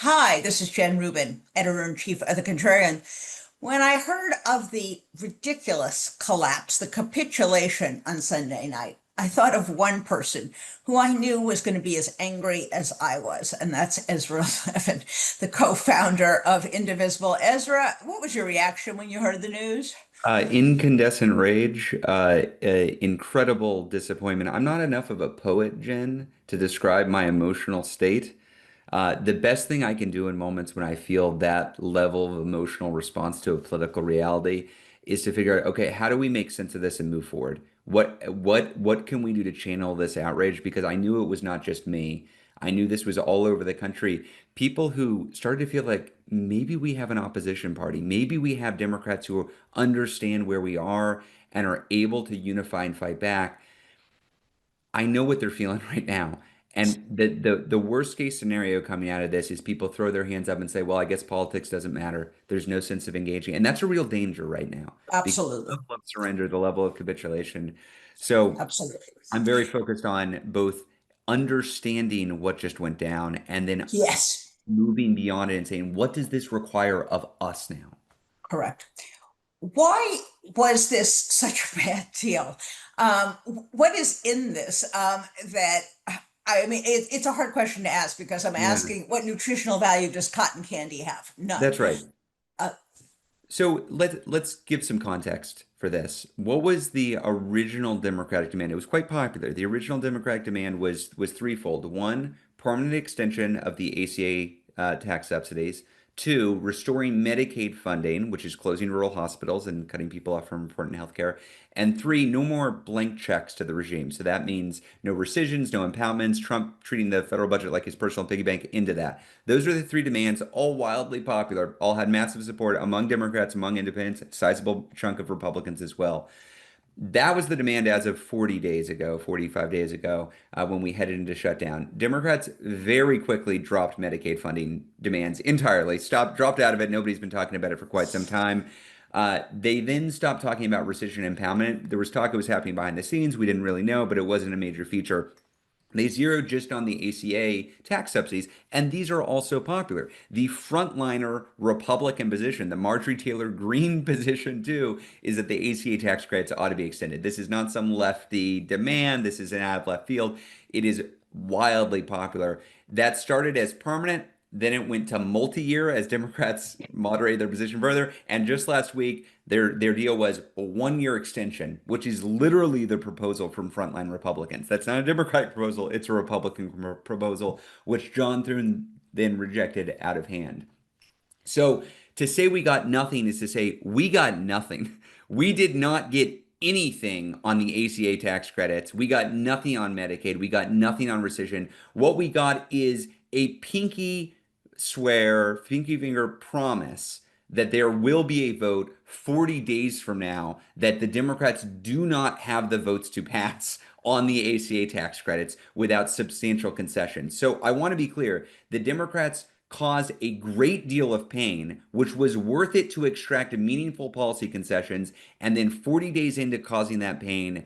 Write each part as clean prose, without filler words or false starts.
Hi, this is Jen Rubin, editor-in-chief of the Contrarian. When I heard of the ridiculous collapse, the capitulation on Sunday night, I thought of one person who I knew was going to be as angry as I was, and that's Ezra Levin, the co-founder of Indivisible. Ezra, what was your reaction when you heard the news? Incandescent rage, incredible disappointment. I'm not enough of a poet, Jen, to describe my emotional state. The best thing I can do in moments when I feel that level of emotional response to a political reality is to figure out, okay, how do we make sense of this and move forward? What can we do to channel this outrage? Because I knew it was not just me. I knew this was all over the country. People who started to feel like maybe we have an opposition party, maybe we have Democrats who understand where we are and are able to unify and fight back. I know what they're feeling right now. And the worst case scenario coming out of this is people throw their hands up and say, well, I guess politics doesn't matter. There's no sense of engaging. And that's a real danger right now because the Absolutely. level of surrender, the level of capitulation. So Absolutely. I'm very focused on both understanding what just went down and then Yes, moving beyond it and saying, what does this require of us now? correct. Why was this such a bad deal? Um, what is in this that I mean, it's a hard question to ask because I'm Yeah, asking what nutritional value does cotton candy have? None. that's right. Uh, So let's give some context for this. What was the original Democratic demand? It was quite popular. The original Democratic demand was threefold. One, permanent extension of the ACA tax subsidies. Two, restoring Medicaid funding, which is closing rural hospitals and cutting people off from important health care. And three, no more blank checks to the regime. So that means no rescissions, no impoundments, Trump treating the federal budget like his personal piggy bank into that. Those are the three demands, all wildly popular, all had massive support among Democrats, among independents, sizable chunk of Republicans as well. That was the demand as of 40 days ago, 45 days ago, when we headed into shutdown. Democrats very quickly dropped Medicaid funding demands entirely, dropped out of it. Nobody's been talking about it for quite some time. They then stopped talking about rescission and impoundment. There was talk it was happening behind the scenes. We didn't really know, but it wasn't a major feature. They zeroed just on the ACA tax subsidies, and these are also popular. The frontliner Republican position, the Marjorie Taylor Greene position too, is that the ACA tax credits ought to be extended. This is not some lefty demand. This is an out of left field. It is wildly popular. That started as permanent. Then it went to multi-year as Democrats moderated their position further. And just last week, their deal was a 1 year extension, which is literally the proposal from frontline Republicans. That's not a Democratic proposal, it's a Republican proposal, which John Thune then rejected out of hand. So to say we got nothing is to say we got nothing. We did not get anything on the ACA tax credits. We got nothing on Medicaid. We got nothing on rescission. What we got is a pinky swear, pinky finger promise that there will be a vote 40 days from now that the Democrats do not have the votes to pass on the ACA tax credits without substantial concessions. So I want to be clear, the Democrats caused a great deal of pain, which was worth it to extract meaningful policy concessions, and then 40 days into causing that pain,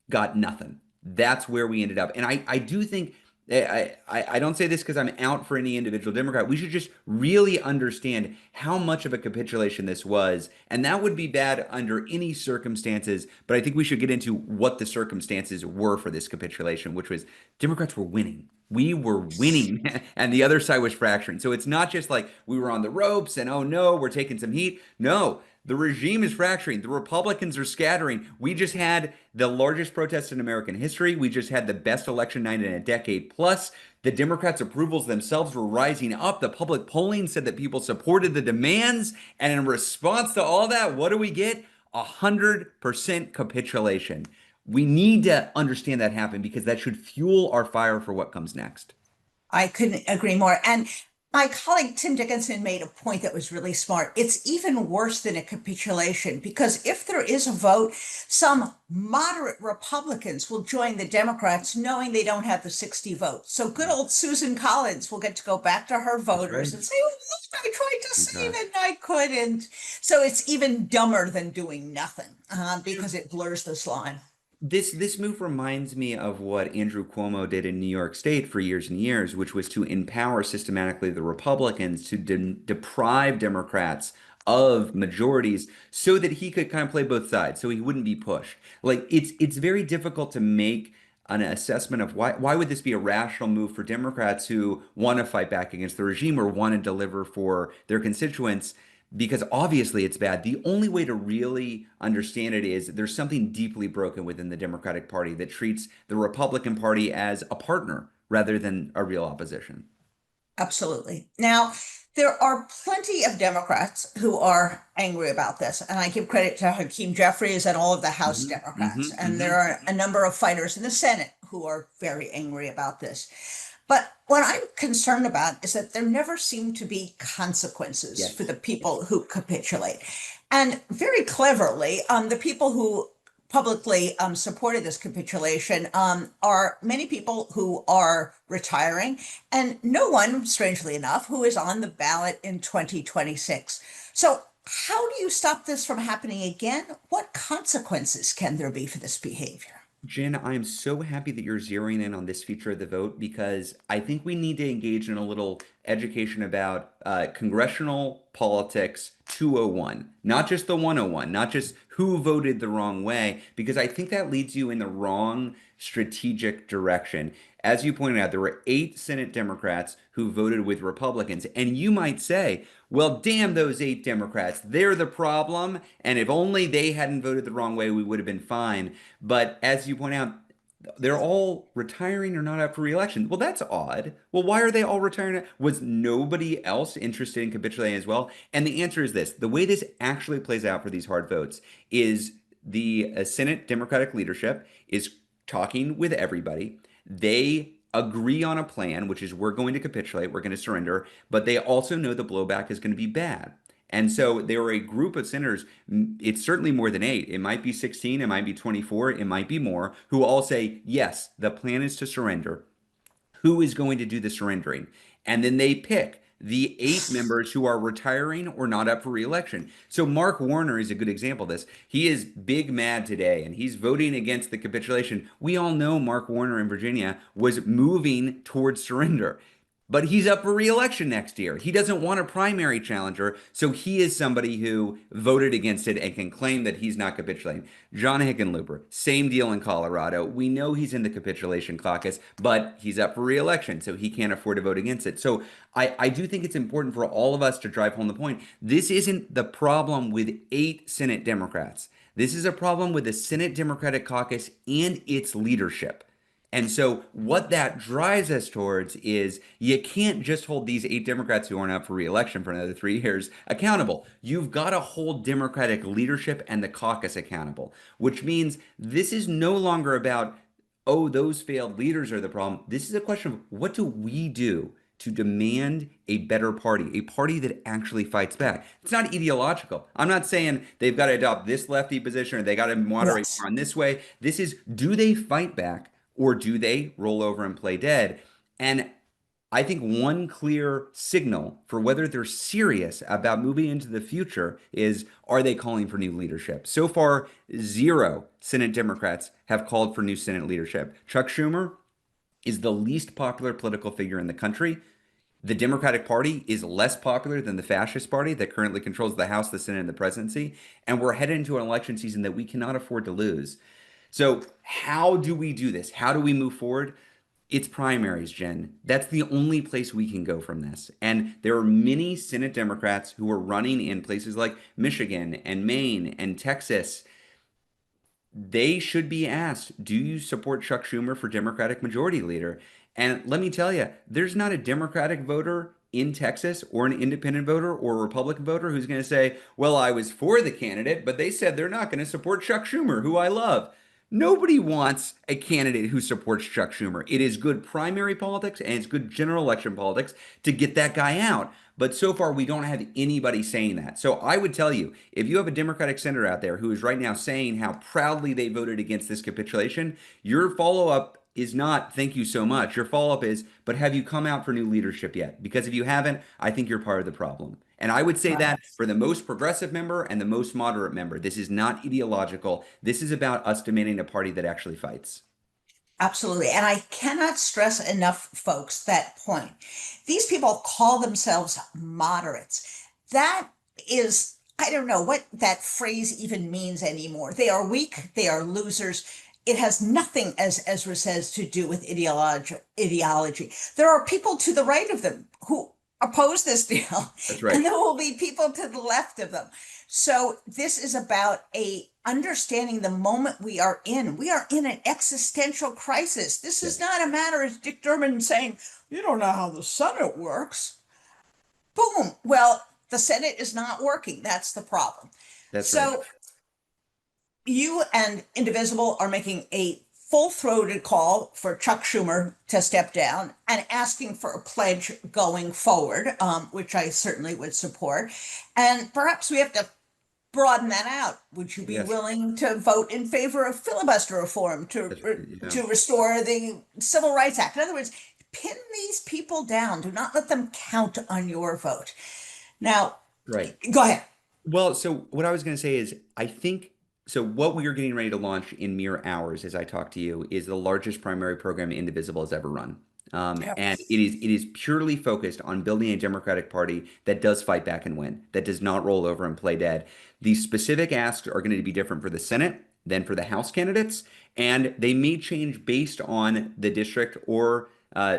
got nothing. That's where we ended up. And I do think I don't say this because I'm out for any individual Democrat. We should just really understand how much of a capitulation this was. And that would be bad under any circumstances. But I think we should get into what the circumstances were for this capitulation, which was Democrats were winning. We were winning, and the other side was fracturing. So it's not just like we were on the ropes and oh no, we're taking some heat. No, the regime is fracturing. The Republicans are scattering. We just had the largest protest in American history. We just had the best election night in a decade plus. The Democrats' approvals themselves were rising up. The public polling said that people supported the demands. And in response to all that, what do we get? 100% capitulation. We need to understand that happen because that should fuel our fire for what comes next. I couldn't agree more. And my colleague Tim Dickinson made a point that was really smart. It's even worse than a capitulation because if there is a vote, some moderate Republicans will join the Democrats knowing they don't have the 60 votes. So good old Susan Collins will get to go back to her That's voters right. and say, oh, look, I tried to Oh, save God. it and I couldn't. So it's even dumber than doing nothing because it blurs this line. This move reminds me of what Andrew Cuomo did in New York State for years and years, which was to empower systematically the Republicans to deprive Democrats of majorities so that he could kind of play both sides, so he wouldn't be pushed. Like it's very difficult to make an assessment of why would this be a rational move for Democrats who want to fight back against the regime or want to deliver for their constituents because obviously it's bad. The only way to really understand it is there's something deeply broken within the Democratic Party that treats the Republican Party as a partner rather than a real opposition. Absolutely. Now, there are plenty of Democrats who are angry about this, and I give credit to Hakeem Jeffries and all of the House Hmm. Democrats. Hmm. And there Hmm. are a number of fighters in the Senate who are very angry about this. But what I'm concerned about is that there never seem to be consequences for Yes. the people who capitulate. And very cleverly, the people who publicly supported this capitulation are many people who are retiring, and no one, strangely enough, who is on the ballot in 2026. So, how do you stop this from happening again? What consequences can there be for this behavior? Jen, I'm so happy that you're zeroing in on this feature of the vote because I think we need to engage in a little education about congressional politics 201, not just the 101, not just who voted the wrong way, because I think that leads you in the wrong strategic direction. As you pointed out, there were 8 Senate Democrats who voted with Republicans, and you might say, well, damn those 8 Democrats. They're the problem. And if only they hadn't voted the wrong way, we would have been fine. But as you point out, they're all retiring or not up for reelection. Well, that's odd. Well, why are they all retiring? Was nobody else interested in capitulating as well? And the answer is this. The way this actually plays out for these hard votes is the Senate Democratic leadership is talking with everybody. They agree on a plan, which is we're going to capitulate, we're going to surrender, but they also know the blowback is going to be bad. And so there are a group of senators, it's certainly more than 8. It might be 16, it might be 24, it might be more, who all say, yes, the plan is to surrender. Who is going to do the surrendering? And then they pick the 8 members who are retiring or not up for reelection. So Mark Warner is a good example of this. He is big mad today and he's voting against the capitulation. We all know Mark Warner in Virginia was moving towards surrender. But he's up for re-election next year. He doesn't want a primary challenger, so he is somebody who voted against it and can claim that he's not capitulating. John Hickenlooper, same deal in Colorado. We know he's in the capitulation caucus, but he's up for re-election, so he can't afford to vote against it. So I do think it's important for all of us to drive home the point. This isn't the problem with 8 Senate Democrats. This is a problem with the Senate Democratic Caucus and its leadership. And so, what that drives us towards is you can't just hold these 8 Democrats who aren't up for reelection for another 3 years accountable. You've got to hold Democratic leadership and the caucus accountable, which means this is no longer about, oh, those failed leaders are the problem. This is a question of what do we do to demand a better party, a party that actually fights back. It's not ideological. I'm not saying they've got to adopt this lefty position or they got to moderate Yes. more on this way. This is, do they fight back or do they roll over and play dead? And I think one clear signal for whether they're serious about moving into the future is, are they calling for new leadership? So far, 0 Senate Democrats have called for new Senate leadership. Chuck Schumer is the least popular political figure in the country. The Democratic Party is less popular than the fascist party that currently controls the House, the Senate, and the presidency. And we're headed into an election season that we cannot afford to lose. So, how do we do this? How do we move forward? It's primaries, Jen. That's the only place we can go from this. And there are many Senate Democrats who are running in places like Michigan and Maine and Texas. They should be asked, do you support Chuck Schumer for Democratic Majority Leader? And let me tell you, there's not a Democratic voter in Texas or an independent voter or a Republican voter who's going to say, well, I was for the candidate, but they said they're not going to support Chuck Schumer, who I love. Nobody wants a candidate who supports Chuck Schumer. It is good primary politics and it's good general election politics to get that guy out. But so far, we don't have anybody saying that. So I would tell you, if you have a Democratic senator out there who is right now saying how proudly they voted against this capitulation, your follow up is not thank you so much. Your follow-up is, but have you come out for new leadership yet? Because if you haven't, I think you're part of the problem. And I would say Right. that for the most progressive member and the most moderate member, this is not ideological. This is about us demanding a party that actually fights. Absolutely. And I cannot stress enough, folks, that point. These people call themselves moderates. That is, I don't know what that phrase even means anymore. They are weak, they are losers. It has nothing, as Ezra says, to do with ideology. There are people to the right of them who oppose this deal, That's and right. there will be people to the left of them. So this is about a understanding the moment we are in. We are in an existential crisis. This is Yes, not a matter, as Dick Durbin saying, you don't know how the Senate works. Boom. Well, the Senate is not working. That's the problem. that's right. So you and Indivisible are making a full-throated call for Chuck Schumer to step down and asking for a pledge going forward, which I certainly would support. And perhaps we have to broaden that out. Would you be Yes, willing to vote in favor of filibuster reform that's, to restore the Civil Rights Act? In other words, pin these people down. Do not let them count on your vote. Now, right. go ahead. Well, so what I was going to say is, I think so. What we are getting ready to launch in mere hours, as I talk to you, is the largest primary program Indivisible has ever run, Yep. and it is purely focused on building a Democratic Party that does fight back and win, that does not roll over and play dead. These specific asks are going to be different for the Senate than for the House candidates, and they may change based on the district or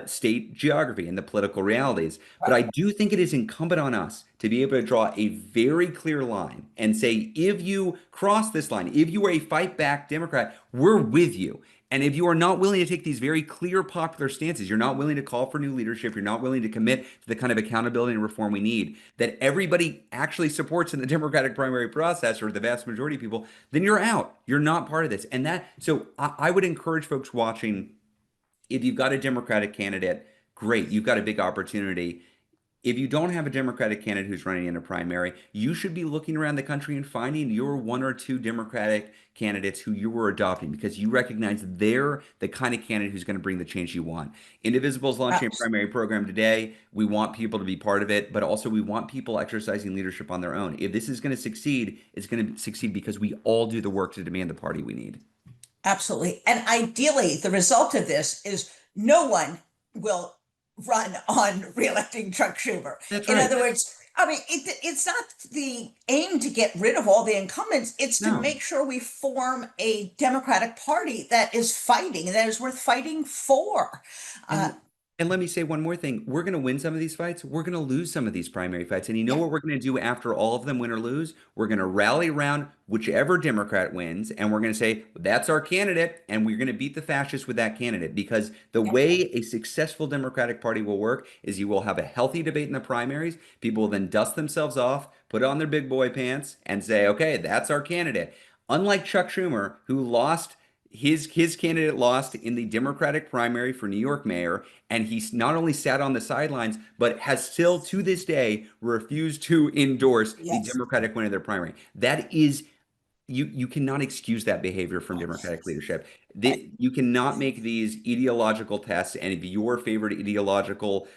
state geography and the political realities. But I do think it is incumbent on us to be able to draw a very clear line and say, if you cross this line, if you are a fight back Democrat, we're with you. And if you are not willing to take these very clear popular stances, you're not willing to call for new leadership, you're not willing to commit to the kind of accountability and reform we need that everybody actually supports in the Democratic primary process, or the vast majority of people, then you're out. You're not part of this. And that, so I would encourage folks watching, if you've got a Democratic candidate, great, you've got a big opportunity. If you don't have a Democratic candidate who's running in a primary, you should be looking around the country and finding your one or two Democratic candidates who you were adopting, because you recognize they're the kind of candidate who's going to bring the change you want. Indivisible's launching a primary program today. We want people to be part of it, but also we want people exercising leadership on their own. If this is going to succeed, it's going to succeed because we all do the work to demand the party we need. Absolutely. And ideally, the result of this is no one will run on reelecting Chuck Schumer. That's In right. other words, I mean, it's not the aim to get rid of all the incumbents. It's to No. make sure we form a Democratic Party that is fighting, that is worth fighting for. Uh, And and let me say one more thing. We're going to win some of these fights. We're going to lose some of these primary fights. And you know yeah, what we're going to do after all of them, win or lose? We're going to rally around whichever Democrat wins, and we're going to say, that's our candidate, and we're going to beat the fascists with that candidate. Because the yeah, way a successful Democratic Party will work is you will have a healthy debate in the primaries. People will then dust themselves off, put on their big boy pants, and say, okay, that's our candidate. Unlike Chuck Schumer, who lost his candidate lost in the Democratic primary for New York mayor, and he's not only sat on the sidelines, but has still to this day refused to endorse the yes. Democratic winner of their primary. That is, you cannot excuse that behavior from No. Democratic leadership. You cannot make these ideological tests, and if your favorite ideological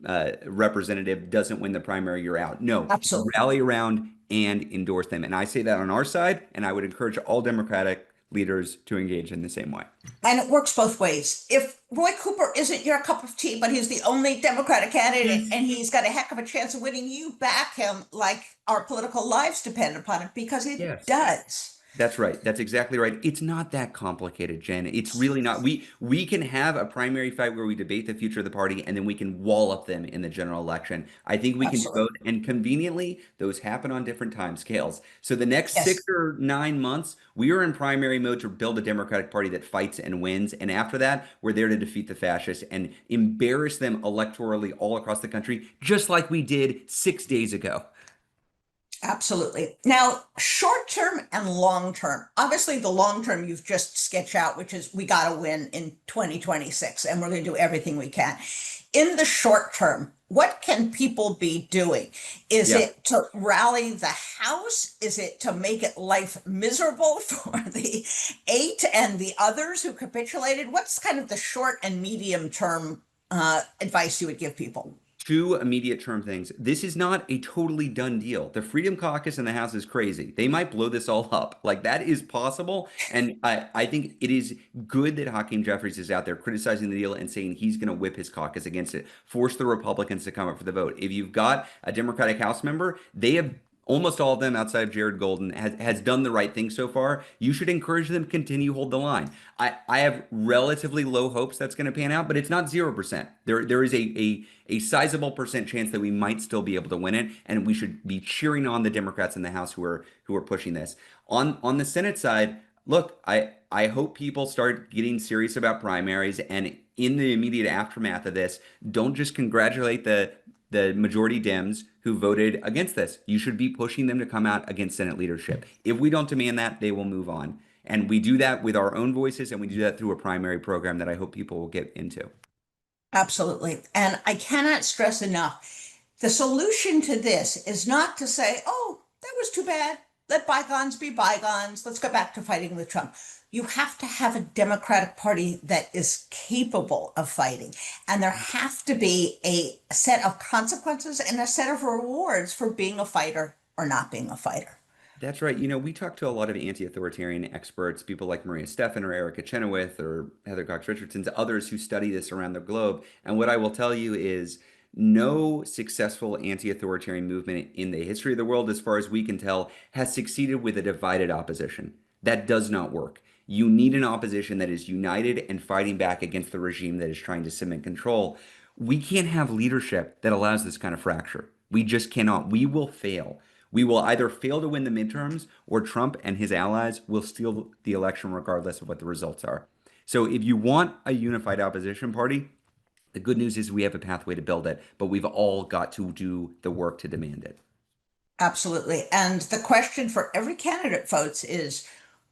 representative doesn't win the primary, you're out. No, Absolutely. rally around and endorse them. And I say that on our side, and I would encourage all Democratic leaders to engage in the same way. And it works both ways. If Roy Cooper isn't your cup of tea, but he's the only Democratic candidate and he's got a heck of a chance of winning, you back him like our political lives depend upon it, because it Yes. does. That's right. That's exactly right. It's not that complicated, Jen. It's really not. We can have a primary fight where we debate the future of the party, and then we can wall up them in the general election. I think we can do Absolutely. both. And conveniently, those happen on different time scales. So the next six Yes. or 9 months, we are in primary mode to build a Democratic Party that fights and wins. And after that, we're there to defeat the fascists and embarrass them electorally all across the country, just like we did 6 days ago. Absolutely. Now, short term and long term. Obviously, the long term you've just sketched out, which is we got to win in 2026, and we're going to do everything we can. In the short term, what can people be doing? Is Yeah. it to rally the House? Is it to make it life miserable for the eight and the others who capitulated? What's kind of the short and medium term advice you would give people? Two immediate term things. This is not a totally done deal. The Freedom Caucus in the House is crazy. They might blow this all up. Like that is possible. And I think it is good that Hakeem Jeffries is out there criticizing the deal and saying he's going to whip his caucus against it, force the Republicans to come up for the vote. If you've got a Democratic House member, they have almost all of them outside of Jared Golden has done the right thing so far. You should encourage them to continue hold the line. I have relatively low hopes that's going to pan out, but it's not 0%. There is a sizable percent chance that we might still be able to win it, and we should be cheering on the Democrats in the House who are pushing this. On the Senate side, look, I hope people start getting serious about primaries, and in the immediate aftermath of this, don't just congratulate the majority Dems who voted against this. You should be pushing them to come out against Senate leadership. If we don't demand that, they will move on. And we do that with our own voices, and we do that through a primary program that I hope people will get into. Absolutely. And I cannot stress enough, the solution to this is not to say, oh, that was too bad. Let bygones be bygones. Let's go back to fighting with Trump. You have to have a Democratic Party that is capable of fighting. And there have to be a set of consequences and a set of rewards for being a fighter or not being a fighter. That's right. You know, we talk to a lot of anti-authoritarian experts, people like Maria Stephan or Erica Chenoweth or Heather Cox Richardson, others who study this around the globe. And what I will tell you is no successful anti-authoritarian movement in the history of the world, as far as we can tell, has succeeded with a divided opposition. That does not work. You need an opposition that is united and fighting back against the regime that is trying to cement control. We can't have leadership that allows this kind of fracture. We just cannot. We will fail. We will either fail to win the midterms or Trump and his allies will steal the election regardless of what the results are. So if you want a unified opposition party, the good news is we have a pathway to build it, but we've all got to do the work to demand it. Absolutely. And the question for every candidate, folks, is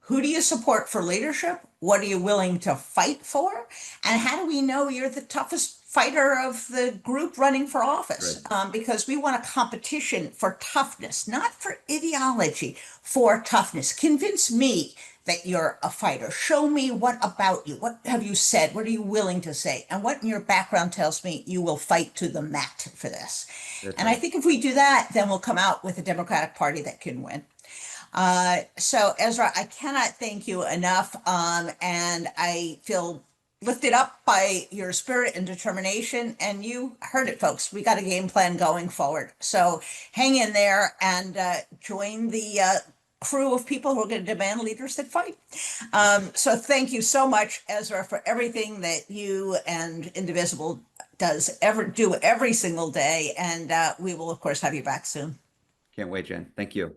who do you support for leadership? What are you willing to fight for? And how do we know you're the toughest fighter of the group running for office? Right. Because we want a competition for toughness, not for ideology, for toughness. Convince me that you're a fighter. Show me what about you. What have you said? What are you willing to say? And what in your background tells me you will fight to the mat for this. That's And I right. think if we do that, then we'll come out with a Democratic Party that can win. So Ezra, I cannot thank you enough. And I feel lifted up by your spirit and determination. And you heard it, folks. We got a game plan going forward. So hang in there and join the crew of people who are going to demand leaders that fight. So thank you so much, Ezra, for everything that you and Indivisible do every single day. And we will, of course, have you back soon. Can't wait, Jen. Thank you.